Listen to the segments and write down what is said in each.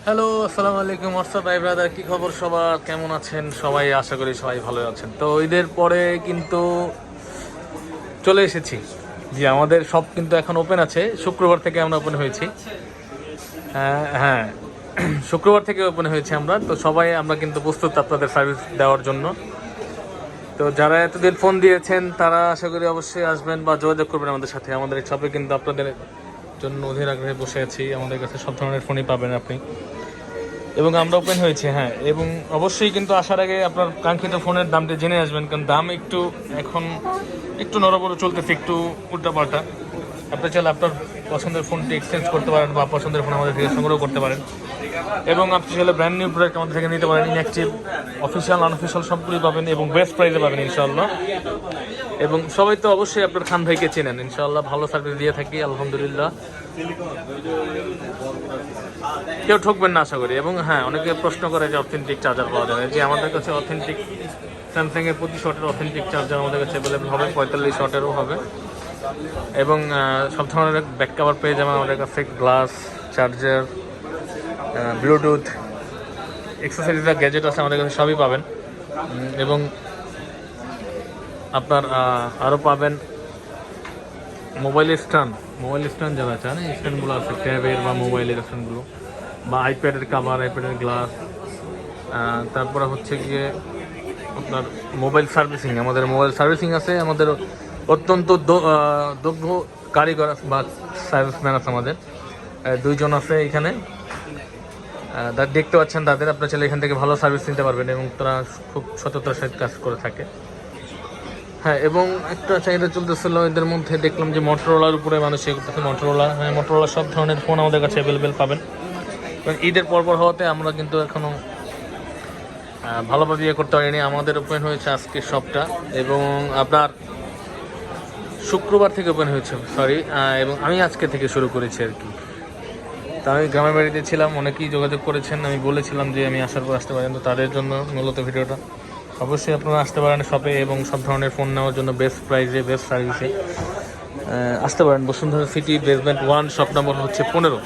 Hello, আসসালামু আলাইকুম। WhatsApp ভাই ব্রাদার, কি খবর সবার? কেমন আছেন সবাই? আশা করি সবাই ভালো আছেন। তো ঈদের পরে কিন্তু চলে এসেছি। জি, আমাদের সব কিন্তু এখন ওপেন আছে। শুক্রবার থেকে আমরা ওপেন হয়েছি। হ্যাঁ হ্যাঁ, শুক্রবার থেকে ওপেন হয়েছে আমরা। তো সবাই আমরা কিন্তু প্রস্তুত আপনাদের সার্ভিস দেওয়ার জন্য। তো যারা এতদিন ফোন দিয়েছেন তারা আশা করি অবশ্যই আসবেন বা যোগাযোগ করবেন আমাদের সাথে। আমাদের এই শপে কিন্তু আপনাদের জন্য অধীর আগ্রহে বসে আছি। আমাদের কাছে সব ধরনের ফোনই পাবেন আপনি, এবং আমরা ওপেন হয়েছে। হ্যাঁ, এবং অবশ্যই কিন্তু আসার আগে আপনার কাঙ্ক্ষিত ফোনের দামটা জেনে আসবেন, কারণ দাম একটু এখন একটু নড়বড় চলতেছে, একটু উল্টাপাল্টা। আপনি চাইলে আপনার পছন্দের ফোনটি এক্সচেঞ্জ করতে পারেন বা পছন্দের ফোন আমাদের থেকে সংগ্রহ করতে পারেন, এবং আপনি চাইলে ব্র্যান্ড নিউ প্রোডাক্ট আমাদের থেকে নিতে পারেন। ইনঅ্যাক্টিভ, অফিসিয়াল, আনঅফিসিয়াল সবগুলোই পাবেন এবং বেস্ট প্রাইসে পাবেন ইনশাআল্লাহ। এবং সবাই তো অবশ্যই আপনার খান ভাইকে চেনেন, ইনশাআল্লাহ ভালো সার্ভিস দিয়ে থাকি আলহামদুলিল্লাহ। কেউ ঠকবেন না আশা করি। এবং হ্যাঁ, অনেকে প্রশ্ন করে যে অথেন্টিক চার্জার পাওয়া যাবে। যে আমাদের কাছে অথেন্টিক স্যামসাংয়ের 25 ওয়াটের অথেন্টিক চার্জার আমাদের কাছে অ্যাভেলেবেল হবে, 45 ওয়াটেরও হবে, এবং সব ধরনের ব্যাক কভার পেয়ে যাবেন আমাদের কাছে। Glass, charger, Bluetooth, accessories, gadget আছে আমাদের কাছে, সবই পাবেন। এবং আপনার আরও পাবেন মোবাইল স্ট্যান্ড যারা চান, এই স্ট্যান্ডগুলো আছে ট্যাবের বা মোবাইলের স্ট্যান্ডগুলো, বা আইপ্যাডের কাভার, আইপ্যাডের গ্লাস। তারপরে হচ্ছে গিয়ে আপনার মোবাইল সার্ভিসিং, আমাদের মোবাইল সার্ভিসিং আছে। আমাদের অত্যন্ত দক্ষ কারিগর বা সার্ভিসম্যান আছে আমাদের, দুইজন আছে এখানে। দেখতে পাচ্ছেন তাদের, আপনার চাইলে এখান থেকে ভালো সার্ভিস নিতে পারবেন, এবং তারা খুব সততার সাথে কাজ করে থাকে। হ্যাঁ, এবং একটা চাহিদা চলতেছিল এদের মধ্যে, দেখলাম যে মোটরোলার উপরে মানুষ ইয়ে করতেছে। মোটরোলা, হ্যাঁ, মোটরোলা সব ধরনের ফোন আমাদের কাছে অ্যাভেলেবেল পাবেন। কারণ ঈদের পরপর হওয়াতে আমরা কিন্তু এখনও ভালোভাবে ইয়ে করতে পারিনি। আমাদের ওপেন হয়েছে আজকে শপটা, এবং আপনার শুক্রবার থেকে ওপেন হয়েছে, সরি, এবং আমি আজকে থেকে শুরু করেছি আর কি। তা আমি গ্রামের বাড়িতে ছিলাম, অনেকেই যোগাযোগ করেছেন, আমি বলেছিলাম যে আমি আসার পর আসতে পারেন, তো তাদের জন্য মূলত ভিডিওটা। অবশ্যই আপনারা আসতে পারেন শপে, এবং সব ধরনের ফোন নেওয়ার জন্য বেস্ট প্রাইসে, বেস্ট সার্ভিসে আসতে পারেন। Bashundhara city, basement 1, shop number হচ্ছে 15।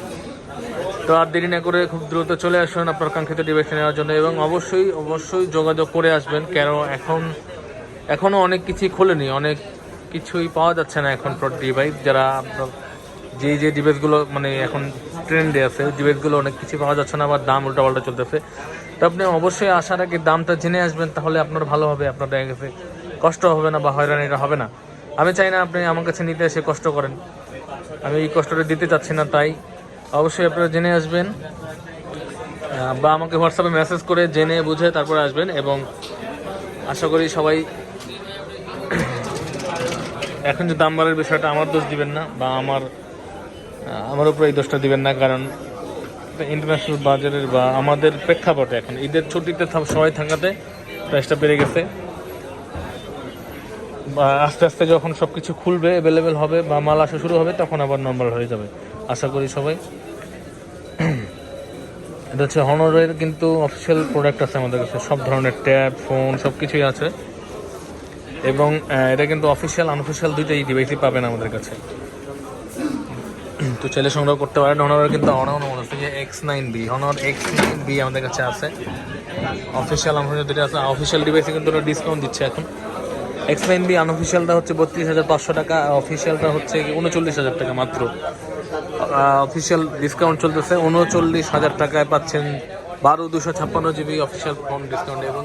তো আর দেরি না করে খুব দ্রুত চলে আসুন আপনার কাঙ্ক্ষিত ডিভাইসটা নেওয়ার জন্য, এবং অবশ্যই যোগাযোগ করে আসবেন। কারণ এখনও অনেক কিছুই খোলেনি, অনেক কিছুই পাওয়া যাচ্ছে না এখন ডিভাইস। যারা আপনার যে ডিভাইসগুলো মানে এখন ট্রেন্ডে আছে, ডিভাইসগুলো অনেক কিছু পাওয়া যাচ্ছে না, আবার দাম উল্টাপাল্টা চলতেছে। তো আপনি অবশ্যই আসার আগে দামটা জেনে আসবেন, তাহলে আপনার ভালো হবে। আপনার দেখা গেছে কষ্ট হবে না বা হয়রানিটা হবে না। আমি চাই না আপনি আমার কাছে নিতে এসে কষ্ট করেন, আমি এই কষ্টটা দিতে চাচ্ছি না। তাই অবশ্যই আপনারা জেনে আসবেন, বা আমাকে হোয়াটসঅ্যাপে মেসেজ করে জেনে বুঝে তারপরে আসবেন। এবং আশা করি সবাই এখন যে দাম বাড়ার বিষয়টা আমার দোষ দিবেন না, বা আমার উপরে এই দোষটা দিবেন না। কারণ ইন্টারন্যাশনাল বাজারের বা আমাদের প্রেক্ষাপটে এখন ঈদের ছুটিতে সবাই থাকাতে প্রাইসটা বেড়ে গেছে। বা আস্তে আস্তে যখন সব কিছু খুলবে, অ্যাভেলেবেল হবে বা মাল আসা শুরু হবে, তখন আবার নর্মাল হয়ে যাবে আশা করি সবাই। এটা হচ্ছে হনরের কিন্তু অফিসিয়াল প্রোডাক্ট আছে আমাদের কাছে, সব ধরনের ট্যাব, ফোন সব কিছুই আছে। এবং এটা কিন্তু অফিসিয়াল, আনঅফিসিয়াল দুইটাই ডিভাইসই পাবেন আমাদের কাছে। তো চাইলে সংগ্রহ করতে পারেন। হনরের কিন্তু হচ্ছে যে X9B, হনর X9B আমাদের কাছে আছে। অফিসিয়াল, আনঅফিসিয়াল দুটো আছে। অফিসিয়াল ডিভাইসে কিন্তু ওরা ডিসকাউন্ট দিচ্ছে এখন। X9B আনঅফিসিয়ালটা হচ্ছে 32,500 টাকা, অফিসিয়ালটা হচ্ছে 39,000 টাকা মাত্র। অফিসিয়াল ডিসকাউন্ট চলতেছে, 39,000 টাকায় পাচ্ছেন 12 256 জিবি অফিসিয়াল ফোন ডিসকাউন্ট। এবং